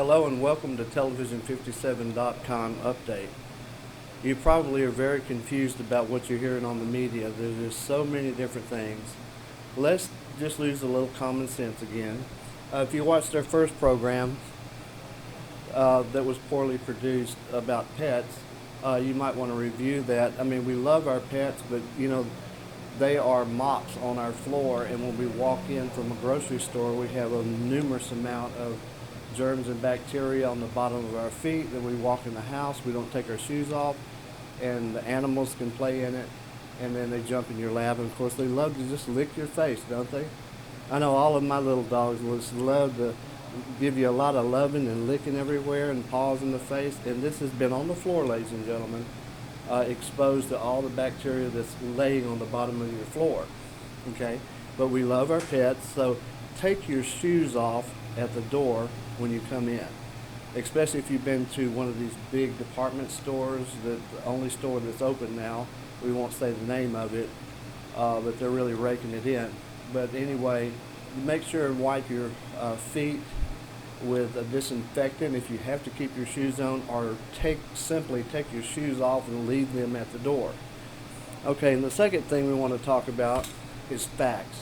Hello and welcome to television57.com update. You probably are very confused about what you're hearing on the media. There's just so many different things. Let's just use a little common sense again. If you watched our first program that was poorly produced about pets, you might want to review that. I mean, we love our pets, but they are mops on our floor, and when we walk in from a grocery store, we have a numerous amount of germs and bacteria on the bottom of our feet. Then we walk in the house, we don't take our shoes off, and the animals can play in it, and then they jump in your lap, and of course they love to just lick your face, don't they? I know all of my little dogs just love to give you a lot of loving and licking everywhere and paws in the face, and this has been on the floor, ladies and gentlemen, exposed to all the bacteria that's laying on the bottom of your floor. Okay, but we love our pets, so take your shoes off at the door when you come in, especially if you've been to one of these big department stores, the only store that's open now. We won't say the name of it, but they're really raking it in. But anyway, make sure and wipe your feet with a disinfectant if you have to keep your shoes on, or simply take your shoes off and leave them at the door. Okay, and the second thing we want to talk about is facts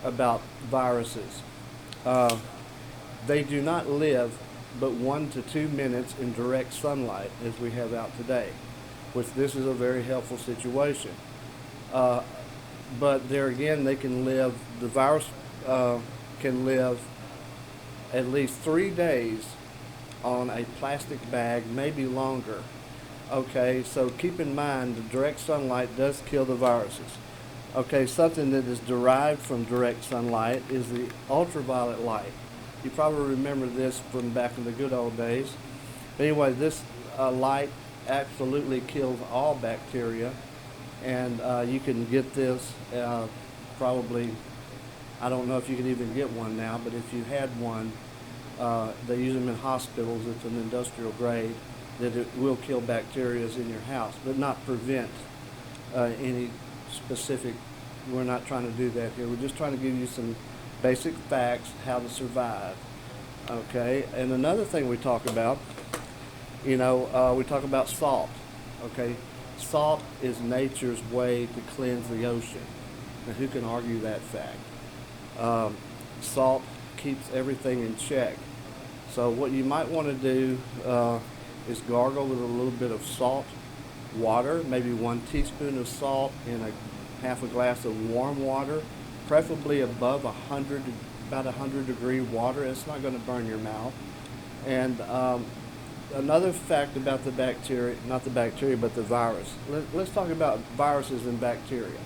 about viruses. They do not live but 1 to 2 minutes in direct sunlight, as we have out today, which this is a very helpful situation. But there again, the virus can live at least 3 days on a plastic bag, maybe longer. Okay, so keep in mind the direct sunlight does kill the viruses. Okay, something that is derived from direct sunlight is the ultraviolet light. You probably remember this from back in the good old days. But anyway, this light absolutely kills all bacteria, and you can get this probably, I don't know if you can even get one now, but if you had one, they use them in hospitals. It's an industrial grade that it will kill bacteria in your house, but not prevent any specific. We're not trying to do that here. We're just trying to give you some basic facts how to survive. Okay, and another thing we talk about, we talk about salt. Okay, salt is nature's way to cleanse the ocean. Now, who can argue that fact? Salt keeps everything in check. So what you might want to do is gargle with a little bit of salt water, maybe 1 teaspoon of salt in half a glass of warm water, preferably above about 100-degree water. It's not going to burn your mouth. And another fact about the bacteria, not the bacteria, but the virus. Let's talk about viruses and bacteria.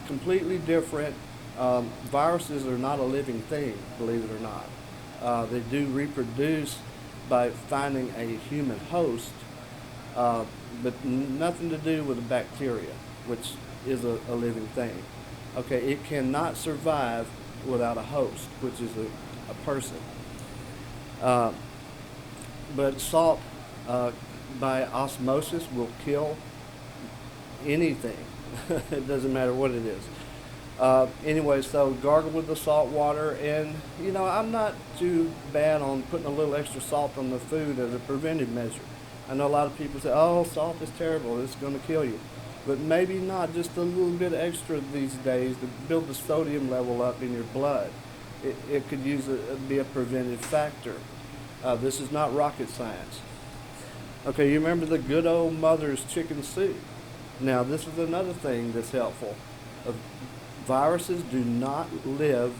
Completely different. Viruses are not a living thing, believe it or not. They do reproduce by finding a human host, but nothing to do with the bacteria, which is a living thing. Okay, it cannot survive without a host, which is a person. But salt, by osmosis, will kill anything. It doesn't matter what it is. Anyway, so gargle with the salt water, and I'm not too bad on putting a little extra salt on the food as a preventive measure. I know a lot of people say, oh, salt is terrible, it's going to kill you. But maybe not, just a little bit extra these days to build the sodium level up in your blood. It could be a preventive factor. This is not rocket science. Okay, you remember the good old mother's chicken soup. Now, this is another thing that's helpful. Viruses do not live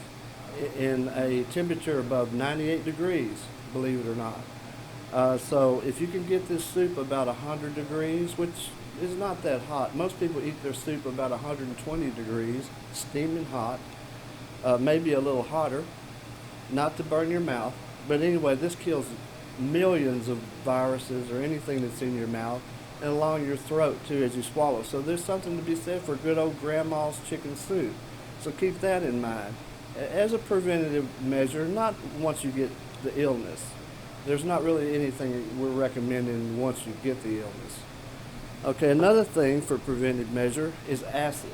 in a temperature above 98 degrees, believe it or not. So if you can get this soup about 100 degrees, which is not that hot. Most people eat their soup about 120 degrees, steaming hot, maybe a little hotter, not to burn your mouth. But anyway, this kills millions of viruses or anything that's in your mouth and along your throat too as you swallow. So there's something to be said for good old grandma's chicken soup. So keep that in mind as a preventative measure, not once you get the illness. There's not really anything we're recommending once you get the illness. Okay, another thing for preventive measure is acid.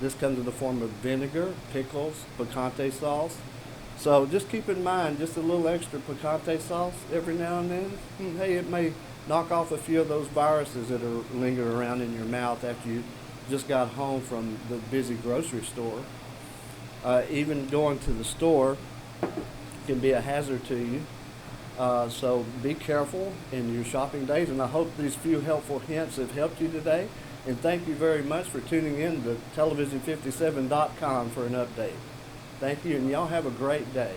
This comes in the form of vinegar, pickles, picante sauce. So just keep in mind, just a little extra picante sauce every now and then. Hey, it may knock off a few of those viruses that are lingering around in your mouth after you just got home from the busy grocery store. Even going to the store can be a hazard to you. So be careful in your shopping days, and I hope these few helpful hints have helped you today. And thank you very much for tuning in to television57.com for an update. Thank you, and y'all have a great day.